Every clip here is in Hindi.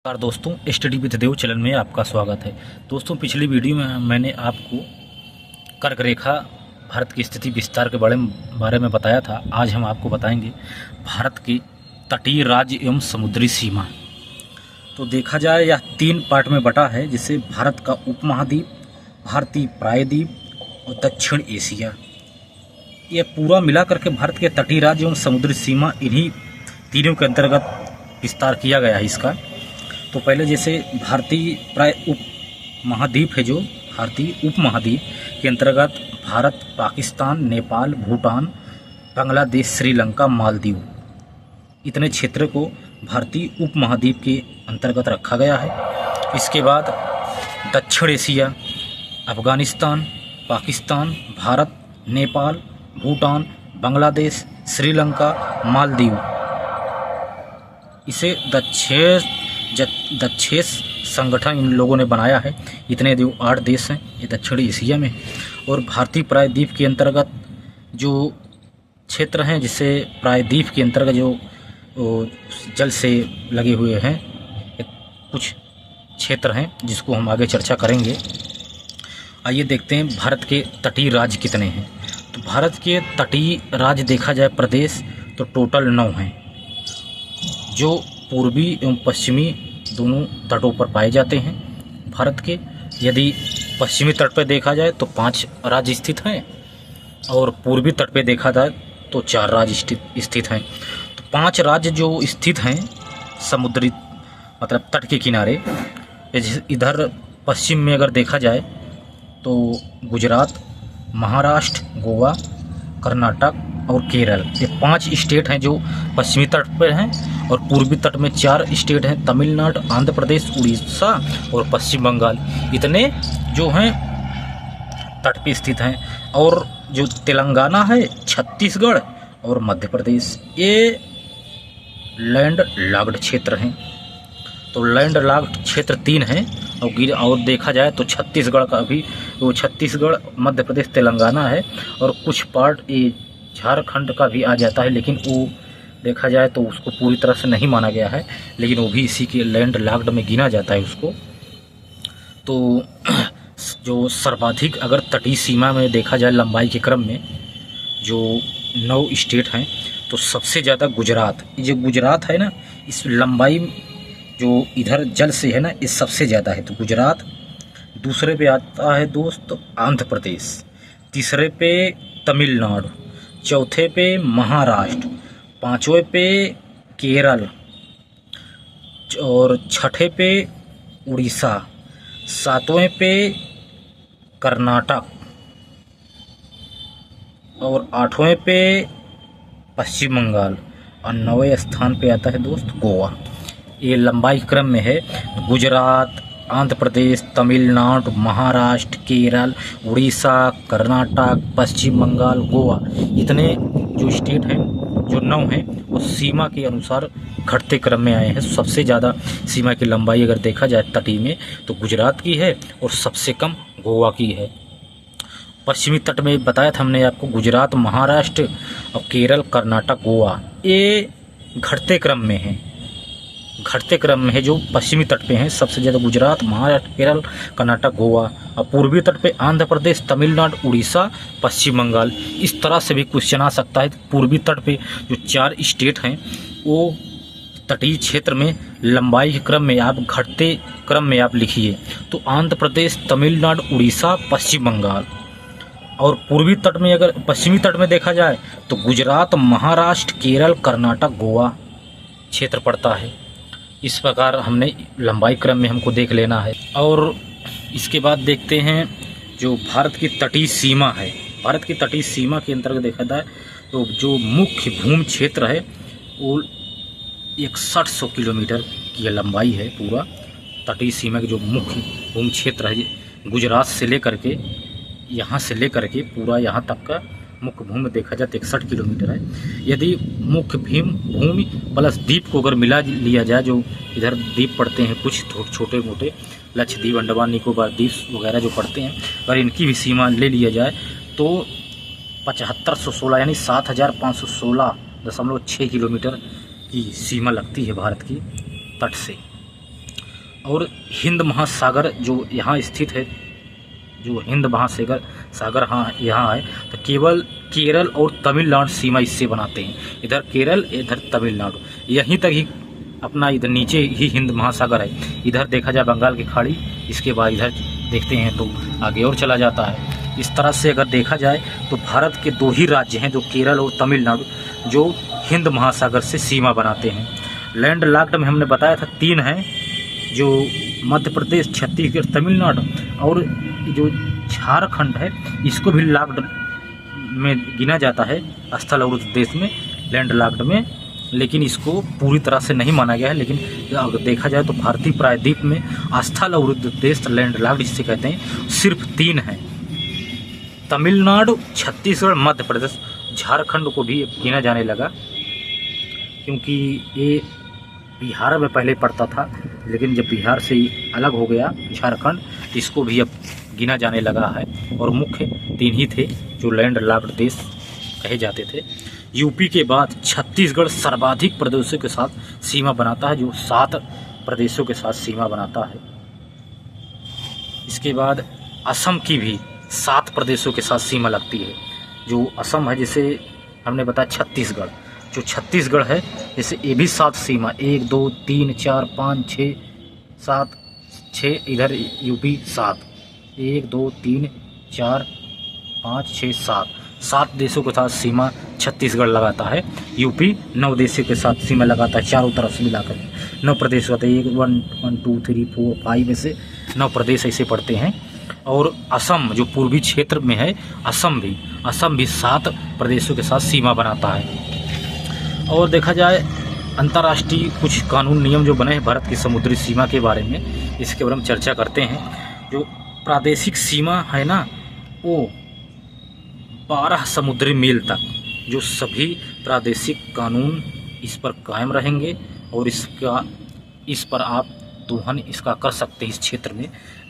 नमस्कार दोस्तों, स्टडी विद देव चैनल में आपका स्वागत है। दोस्तों, पिछली वीडियो में मैंने आपको कर्क रेखा भारत की स्थिति विस्तार के बारे में बताया था। आज हम आपको बताएंगे भारत के तटीय राज्य एवं समुद्री सीमा। तो देखा जाए यह 3 पार्ट में बटा है, जिससे भारत का उपमहाद्वीप, भारतीय प्रायद्वीप और दक्षिण एशिया। यह पूरा मिला करके भारत के तटीय राज्य एवं समुद्री सीमा इन्हीं तीनों के अंतर्गत विस्तार किया गया है इसका। तो पहले जैसे भारतीय प्राय उप महाद्वीप है, जो भारतीय उप महाद्वीप के अंतर्गत भारत, पाकिस्तान, नेपाल, भूटान, बांग्लादेश, श्रीलंका, मालदीव, इतने क्षेत्र को भारतीय उप महाद्वीप के अंतर्गत रखा गया है। इसके बाद दक्षिण एशिया, अफगानिस्तान, पाकिस्तान, भारत, नेपाल, भूटान, बांग्लादेश, श्रीलंका, मालदीव, इसे दक्षिण संगठन इन लोगों ने बनाया है। इतने जो 8 देश हैं ये दक्षिण एशिया में। और भारतीय प्रायद्वीप के अंतर्गत जो क्षेत्र हैं, जिससे प्रायद्वीप के अंतर्गत जो जल से लगे हुए हैं कुछ क्षेत्र हैं, जिसको हम आगे चर्चा करेंगे। आइए देखते हैं भारत के तटीय राज्य कितने हैं। तो भारत के तटीय राज्य देखा जाए प्रदेश, तो टोटल 9 हैं, जो पूर्वी एवं पश्चिमी दोनों तटों पर पाए जाते हैं भारत के। यदि पश्चिमी तट पर देखा जाए तो 5 राज्य स्थित हैं, और पूर्वी तट पर देखा जाए तो 4 राज्य स्थित हैं। तो 5 राज्य जो स्थित हैं समुद्री मतलब तट के किनारे, इधर पश्चिम में अगर देखा जाए तो गुजरात, महाराष्ट्र, गोवा, कर्नाटक और केरल, ये 5 स्टेट हैं जो पश्चिमी तट पर हैं। और पूर्वी तट में 4 स्टेट हैं, तमिलनाडु, आंध्र प्रदेश, उड़ीसा और पश्चिम बंगाल, इतने जो हैं तट पे स्थित हैं। और जो तेलंगाना है, छत्तीसगढ़ और मध्य प्रदेश, ये लैंड लॉक्ड क्षेत्र हैं। तो लैंड लॉक्ड क्षेत्र 3 हैं। और देखा जाए तो छत्तीसगढ़ का भी, वो छत्तीसगढ़, मध्य प्रदेश, तेलंगाना है, और कुछ पार्ट ये झारखंड का भी आ जाता है, लेकिन वो देखा जाए तो उसको पूरी तरह से नहीं माना गया है, लेकिन वो भी इसी के लैंड लॉक्ड में गिना जाता है उसको। तो जो सर्वाधिक अगर तटीय सीमा में देखा जाए लंबाई के क्रम में, जो 9 स्टेट हैं, तो सबसे ज़्यादा गुजरात, ये जो गुजरात है ना, इस लंबाई जो इधर जल से है ना, ये सबसे ज़्यादा है। तो गुजरात, दूसरे पे आता है दोस्त आंध्र प्रदेश, तीसरे पे तमिलनाडु, चौथे पे महाराष्ट्र, 5वें पे केरल, और 6ठे पे उड़ीसा, 7वें पे कर्नाटक, और 8वें पे पश्चिम बंगाल, और 9वें स्थान पे आता है दोस्त गोवा। ये लंबाई क्रम में है। गुजरात, आंध्र प्रदेश, तमिलनाडु, महाराष्ट्र, केरल, उड़ीसा, कर्नाटक, पश्चिम बंगाल, गोवा, इतने जो स्टेट हैं, जो 9 हैं, वो सीमा के अनुसार घटते क्रम में आए हैं। सबसे ज़्यादा सीमा की लंबाई अगर देखा जाए तटीय में तो गुजरात की है, और सबसे कम गोवा की है। पश्चिमी तट में बताया था हमने आपको, गुजरात, महाराष्ट्र और केरल, कर्नाटक, गोवा, ये घटते क्रम में है। घटते क्रम में है जो पश्चिमी तट पे हैं, सबसे ज़्यादा गुजरात, महाराष्ट्र, केरल, कर्नाटक, गोवा, और पूर्वी तट पे आंध्र प्रदेश, तमिलनाडु, उड़ीसा, पश्चिम बंगाल। इस तरह से भी क्वेश्चन आ सकता है। पूर्वी तट पे जो 4 स्टेट हैं, वो तटीय क्षेत्र में लंबाई के क्रम में आप घटते क्रम में आप लिखिए। तो आंध्र प्रदेश, तमिलनाडु, उड़ीसा, पश्चिम बंगाल। और पूर्वी तट में अगर पश्चिमी तट में देखा जाए तो गुजरात, महाराष्ट्र, केरल, कर्नाटक, गोवा क्षेत्र पड़ता है। इस प्रकार हमने लंबाई क्रम में हमको देख लेना है। और इसके बाद देखते हैं जो भारत की तटीय सीमा है। भारत की तटीय सीमा के अंतर्गत देखा जाए तो जो मुख्य भूमि क्षेत्र है वो 6100 किलोमीटर की लंबाई है। पूरा तटीय सीमा के जो मुख्य भूमि क्षेत्र है, गुजरात से लेकर के यहाँ से लेकर के पूरा यहाँ तक का मुख्य भूमि देखा जाए तो 61 किलोमीटर है। यदि मुख्य भूमि प्लस द्वीप को अगर मिला लिया जाए, जो इधर द्वीप पड़ते हैं कुछ छोटे मोटे, लक्षद्वीप, अंडमान निकोबार द्वीप वगैरह जो पड़ते हैं, अगर इनकी भी सीमा ले लिया जाए तो 7516 यानी 7516.6 किलोमीटर की सीमा लगती है भारत की तट से। और हिंद महासागर जो यहाँ स्थित है, जो हिंद महासागर हाँ यहाँ है, तो केवल केरल और तमिलनाडु सीमा इससे बनाते हैं। इधर केरल, इधर तमिलनाडु, यहीं तक ही अपना, इधर नीचे ही हिंद महासागर है। इधर देखा जाए बंगाल की खाड़ी, इसके बाद इधर देखते हैं तो आगे और चला जाता है। इस तरह से अगर देखा जाए तो भारत के 2 ही राज्य हैं, जो केरल और तमिलनाडु, जो हिंद महासागर से सीमा बनाते हैं। लैंड लॉक्ड में हमने बताया था 3 हैं, जो मध्य प्रदेश, छत्तीसगढ़, तमिलनाडु, और जो झारखंड है इसको भी लॉक्ड में गिना जाता है, स्थल अवरुद्ध देश में, लैंड लॉक्ड में, लेकिन इसको पूरी तरह से नहीं माना गया है। लेकिन अगर देखा जाए तो भारतीय प्रायद्वीप में स्थल अवरुद्ध देश, लैंड लॉक्ड जिसे कहते हैं, सिर्फ 3 हैं, तमिलनाडु, छत्तीसगढ़, मध्य प्रदेश। झारखंड को भी गिना जाने लगा, क्योंकि ये बिहार में पहले पड़ता था, लेकिन जब बिहार से अलग हो गया झारखंड, इसको भी अब गिना जाने लगा है। और मुख्य 3 ही थे जो लैंड लॉक्ड देश कहे जाते थे। यूपी के बाद छत्तीसगढ़ सर्वाधिक प्रदेशों के साथ सीमा बनाता है, जो 7 प्रदेशों के साथ सीमा बनाता है। इसके बाद असम की भी 7 प्रदेशों के साथ सीमा लगती है। जो असम है, जिसे हमने बताया छत्तीसगढ़, जो छत्तीसगढ़ है, जैसे ये भी 7 सीमा, 1 2 3 4 5 6 7 6, इधर यूपी 7, 1 2 3 4 5 6 7 देशों के साथ सीमा छत्तीसगढ़ लगाता है। यूपी 9 देशों के साथ सीमा लगाता है, चारों तरफ से मिलाकर 9 प्रदेश होते हैं। 1 2 3 4 5 में से 9 प्रदेश ऐसे पड़ते हैं। और असम जो पूर्वी क्षेत्र में है, असम भी 7 प्रदेशों के साथ सीमा बनाता है। और देखा जाए अंतर्राष्ट्रीय कुछ कानून नियम जो बने हैं भारत की समुद्री सीमा के बारे में, इसके बारे में चर्चा करते हैं। जो प्रादेशिक सीमा है ना, वो 12 समुद्री मील तक, जो सभी प्रादेशिक कानून इस पर कायम रहेंगे, और इस पर आप दोहन इसका कर सकते हैं। इस क्षेत्र में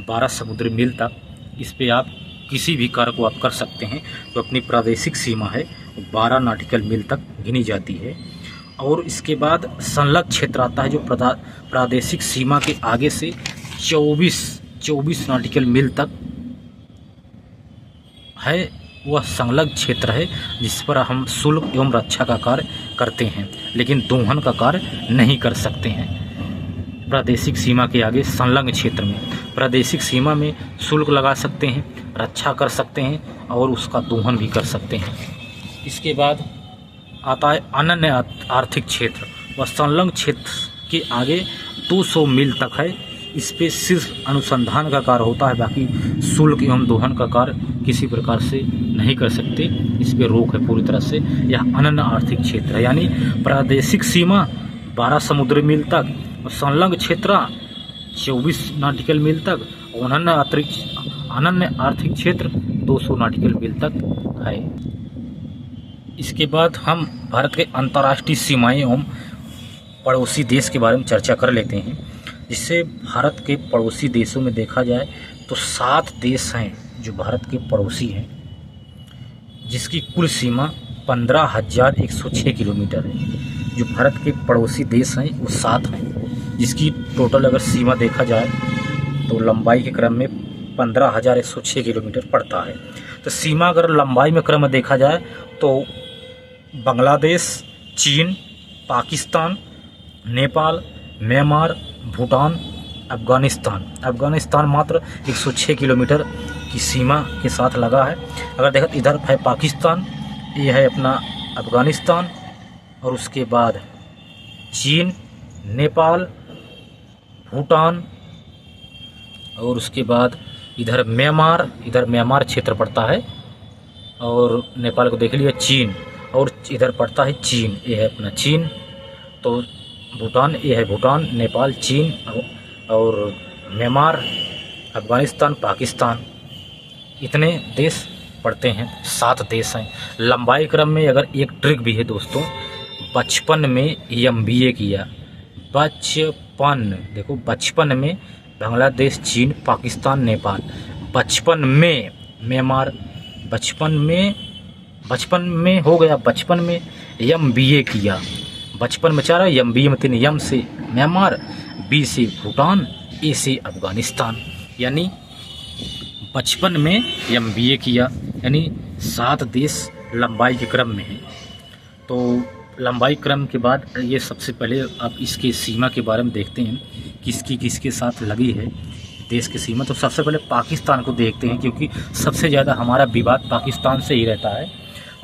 12 समुद्री मील तक इस पे आप किसी भी कार्य को आप कर सकते हैं। तो अपनी प्रादेशिक सीमा है 12 नॉटिकल मील तक गिनी जाती है। और इसके बाद संलग्न क्षेत्र आता है, जो प्रादेशिक सीमा के आगे से 24 नॉटिकल मील तक है, वह संलग्न क्षेत्र है, जिस पर हम शुल्क एवं रक्षा का कार्य करते हैं, लेकिन दोहन का कार्य नहीं कर सकते हैं। प्रादेशिक सीमा के आगे संलग्न क्षेत्र में, प्रादेशिक सीमा में शुल्क लगा सकते हैं, रक्षा कर सकते हैं, और उसका दोहन भी कर सकते हैं। इसके बाद आता है अनन्य आर्थिक क्षेत्र। वह संलग्न क्षेत्र के आगे 200 मील तक है। इस पे सिर्फ अनुसंधान का कार्य होता है, बाकी शुल्क एवं दोहन का कार्य किसी प्रकार से नहीं कर सकते। इस पे रोक है पूरी तरह से। यह अनन्य आर्थिक क्षेत्र है, यानी प्रादेशिक सीमा 12 समुद्री मील तक, और संलग्न क्षेत्र 24 नॉटिकल मील तक, और अनन्य आर्थिक क्षेत्र 200 नॉटिकल मील तक है। इसके बाद हम भारत के अंतर्राष्ट्रीय सीमाएं एवं पड़ोसी देश के बारे में चर्चा कर लेते हैं। जिससे भारत के पड़ोसी देशों में देखा जाए तो 7 देश हैं जो भारत के पड़ोसी हैं, जिसकी कुल सीमा 15,106 किलोमीटर है। जो भारत के पड़ोसी देश हैं वो 7 हैं, जिसकी टोटल अगर सीमा देखा जाए तो लंबाई के क्रम में 15,106 किलोमीटर पड़ता है। तो सीमा अगर लंबाई में क्रम में देखा जाए तो बांग्लादेश, चीन, पाकिस्तान, नेपाल, म्यांमार, भूटान, अफगानिस्तान मात्र 106 किलोमीटर की सीमा के साथ लगा है। अगर देखा तो इधर है पाकिस्तान, ये है अपना अफगानिस्तान, और उसके बाद चीन, नेपाल, भूटान, और उसके बाद इधर म्यांमार क्षेत्र पड़ता है, और नेपाल को देख लिया, चीन, और इधर पड़ता है चीन, ये है अपना चीन। तो भूटान, ये है भूटान, नेपाल, चीन, और म्यांमार, अफगानिस्तान, पाकिस्तान, इतने देश पड़ते हैं। 7 देश हैं। लंबाई क्रम में अगर एक ट्रिक भी है दोस्तों, बचपन में MBA किया, बचपन में बांग्लादेश, चीन, पाकिस्तान, नेपाल, बचपन में म्यांमार, बचपन में हो गया, बचपन में MBA किया, बचपन में 4 MBA में 3 यम से म्यांमार, बी से भूटान, ए से अफगानिस्तान। यानी बचपन में MBA किया, यानी 7 देश लंबाई के क्रम में हैं। तो लंबाई क्रम के बाद ये सबसे पहले आप इसके सीमा के बारे में देखते हैं, किसकी किसके साथ लगी है देश की सीमा। तो सबसे पहले पाकिस्तान को देखते हैं, क्योंकि सबसे ज़्यादा हमारा विवाद पाकिस्तान से ही रहता है।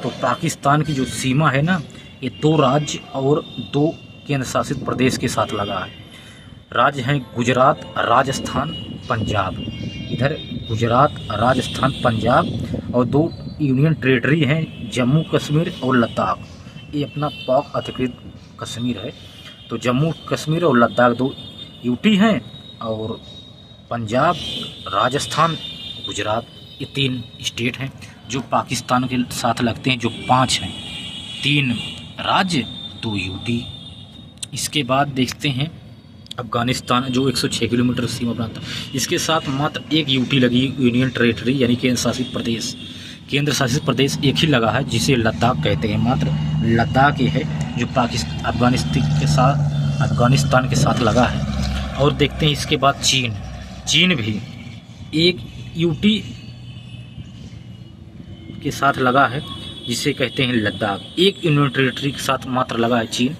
तो पाकिस्तान की जो सीमा है ना, ये 2 राज्य और 2 केंद्र शासित प्रदेश के साथ लगा है। राज्य हैं गुजरात, राजस्थान, पंजाब। इधर गुजरात, राजस्थान, पंजाब और 2 यूनियन टेरेटरी हैं, जम्मू कश्मीर और लद्दाख। ये अपना पाक अधिकृत कश्मीर है। तो जम्मू कश्मीर और लद्दाख 2 यूटी हैं, और पंजाब, राजस्थान, गुजरात, ये 3 स्टेट हैं जो पाकिस्तान के साथ लगते हैं, जो 5 हैं, 3 राज्य, 2 यूटी। इसके बाद देखते हैं अफगानिस्तान, जो 106 किलोमीटर सीमा बनाता है। इसके साथ मात्र 1 यूटी लगी, यूनियन टेरेटरी यानी केंद्र शासित प्रदेश। केंद्र शासित प्रदेश एक ही लगा है, जिसे लद्दाख कहते हैं। मात्र लद्दाख ये है जो अफगानिस्तान के साथ लगा है। और देखते हैं इसके बाद चीन भी 1 यूटी के साथ लगा है, जिसे कहते हैं लद्दाख। 1 यूनियन टेरेटरी के साथ मात्र लगा है चीन।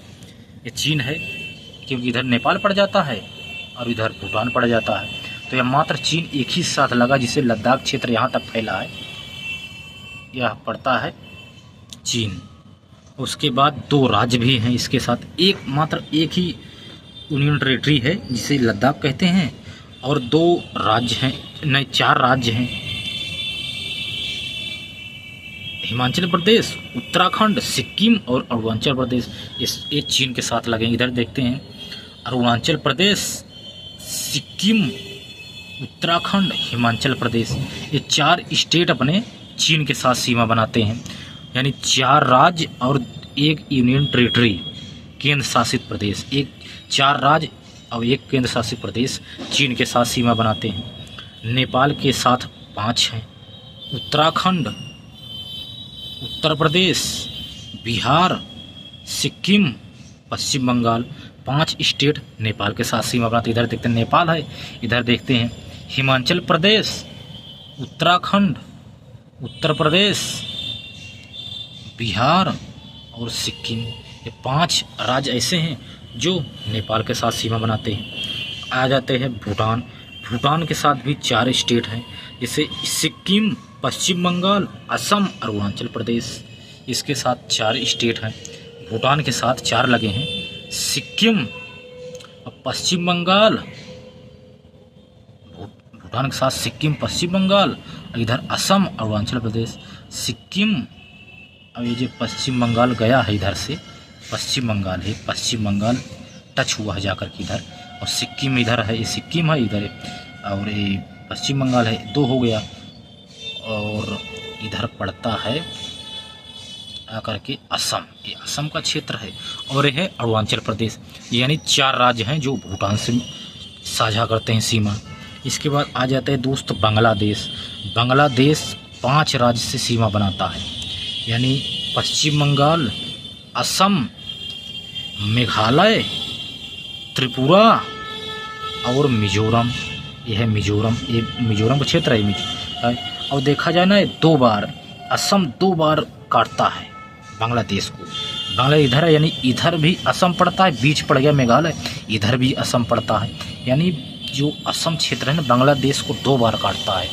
ये चीन है, क्योंकि इधर नेपाल पड़ जाता है और इधर भूटान पड़ जाता है। तो यह मात्र चीन एक ही साथ लगा, जिसे लद्दाख क्षेत्र यहाँ तक फैला है, यह पड़ता है चीन। उसके बाद 2 राज्य भी हैं इसके साथ। मात्र एक ही यूनियन टेरेटरी है, जिसे लद्दाख कहते हैं, और 2 राज्य हैं, नहीं 4 राज्य हैं, हिमाचल प्रदेश, उत्तराखंड, सिक्किम और अरुणाचल प्रदेश। ये चीन के साथ लगे। इधर देखते हैं अरुणाचल प्रदेश, सिक्किम, उत्तराखंड, हिमाचल प्रदेश, ये 4 स्टेट अपने चीन के साथ सीमा बनाते हैं। यानी 4 राज्य और 1 यूनियन टेरेटरी केंद्र शासित प्रदेश, 4 राज्य और 1 केंद्र शासित प्रदेश चीन के साथ सीमा बनाते हैं। नेपाल के साथ 5 हैं, उत्तराखंड, उत्तर प्रदेश, बिहार, सिक्किम, पश्चिम बंगाल, 5 स्टेट नेपाल के साथ सीमा बनाते हैं। इधर देखते हैं नेपाल है, इधर देखते हैं हिमाचल प्रदेश, उत्तराखंड, उत्तर प्रदेश, बिहार और सिक्किम। ये 5 राज्य ऐसे हैं जो नेपाल के साथ सीमा बनाते हैं। आ जाते हैं भूटान के साथ भी 4 स्टेट हैं, जैसे सिक्किम, पश्चिम बंगाल, असम, अरुणाचल प्रदेश। इसके साथ 4 स्टेट हैं। भूटान के साथ 4 लगे हैं, सिक्किम और पश्चिम बंगाल। भूटान के साथ सिक्किम, पश्चिम बंगाल, इधर असम, अरुणाचल प्रदेश, सिक्किम। अब ये जो पश्चिम बंगाल गया है, इधर से पश्चिम बंगाल है, पश्चिम बंगाल टच हुआ है जाकर के इधर, और सिक्किम इधर है, ये सिक्किम है इधर, और ये पश्चिम बंगाल है, 2 हो गया। और इधर पड़ता है आकर के असम, ये असम का क्षेत्र है, और ये है अरुणाचल प्रदेश। यानी 4 राज्य हैं जो भूटान से साझा करते हैं सीमा। इसके बाद आ जाता है दोस्त बांग्लादेश। 5 राज्य से सीमा बनाता है, यानी पश्चिम बंगाल, असम, मेघालय, त्रिपुरा और मिजोरम। यह है मिजोरम, ये मिजोरम का क्षेत्र है। और देखा जाए ना, 2 बार असम 2 बार काटता है बांग्लादेश को। बांग्लादेश इधर है, यानी इधर भी असम पड़ता है, बीच पड़ गया मेघालय, इधर भी असम पड़ता है। यानी जो असम क्षेत्र है ना, बांग्लादेश को 2 बार काटता है,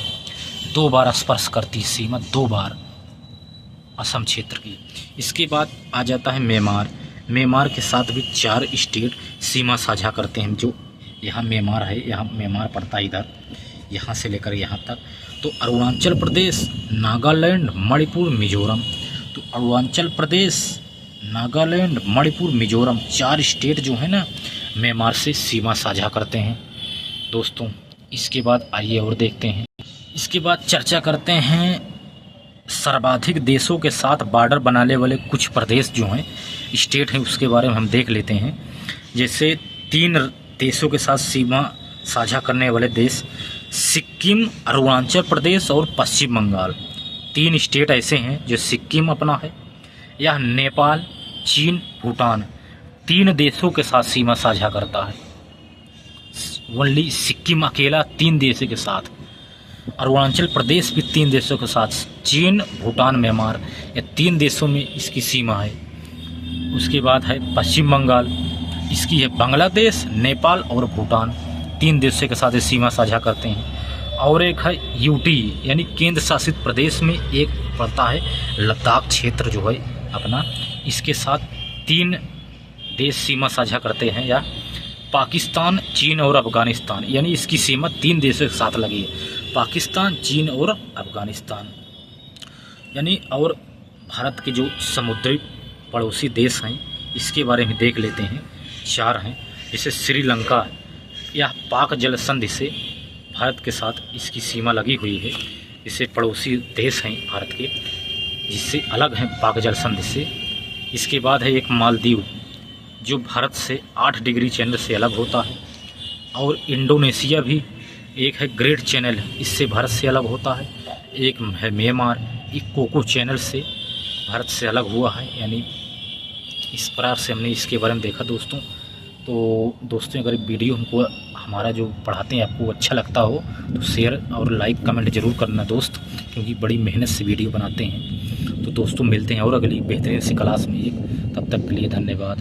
2 बार स्पर्श करती सीमा, 2 बार असम क्षेत्र की। इसके बाद आ जाता है म्यांमार के साथ भी 4 स्टेट सीमा साझा करते हैं। जो यहाँ म्यांमार है, यहाँ म्यांमार पड़ता है इधर, यहाँ से लेकर यहाँ तक। तो अरुणाचल प्रदेश, नागालैंड, मणिपुर, मिजोरम। तो अरुणाचल प्रदेश, नागालैंड, मणिपुर, मिजोरम 4 स्टेट जो है ना, म्यांमार से सीमा साझा करते हैं दोस्तों। इसके बाद आइए और देखते हैं। इसके बाद चर्चा करते हैं सर्वाधिक देशों के साथ बॉर्डर बनाने वाले कुछ प्रदेश जो हैं, स्टेट हैं, उसके बारे में हम देख लेते हैं। जैसे 3 देशों के साथ सीमा साझा करने वाले देश, सिक्किम, अरुणाचल प्रदेश और पश्चिम बंगाल। 3 स्टेट ऐसे हैं जो सिक्किम अपना है, यह नेपाल, चीन, भूटान 3 देशों के साथ सीमा साझा करता है। ओनली सिक्किम अकेला 3 देशों के साथ, अरुणाचल प्रदेश भी 3 देशों के साथ, चीन, भूटान, म्यांमार, ये 3 देशों में इसकी सीमा है। उसके बाद है पश्चिम बंगाल, इसकी है बांग्लादेश, नेपाल और भूटान, 3 देशों के साथ ये सीमा साझा करते हैं। और एक है यूटी यानी केंद्र शासित प्रदेश में एक पड़ता है लद्दाख क्षेत्र जो है अपना, इसके साथ 3 देश सीमा साझा करते हैं, या पाकिस्तान, चीन और अफ़गानिस्तान, यानी इसकी सीमा 3 देशों के साथ लगी है, पाकिस्तान, चीन और अफ़गानिस्तान यानी। और भारत के जो समुद्री पड़ोसी देश हैं इसके बारे में देख लेते हैं, 4 हैं। जैसे श्रीलंका, यह पाक जल संधि से भारत के साथ इसकी सीमा लगी हुई है, इससे पड़ोसी देश हैं भारत के, जिससे अलग हैं पाक जल संधि से। इसके बाद है एक मालदीव, जो भारत से 8 डिग्री चैनल से अलग होता है। और इंडोनेशिया भी एक है ग्रेट चैनल, इससे भारत से अलग होता है। एक है म्यांमार, एक कोको चैनल से भारत से अलग हुआ है, यानी इस प्रकार से हमने इसके बारे में देखा दोस्तों। तो दोस्तों अगर वीडियो हमको हमारा जो पढ़ाते हैं आपको अच्छा लगता हो तो शेयर और लाइक कमेंट ज़रूर करना दोस्त, क्योंकि बड़ी मेहनत से वीडियो बनाते हैं। तो दोस्तों मिलते हैं और अगली बेहतरीन सी क्लास में, तब तक के लिए धन्यवाद।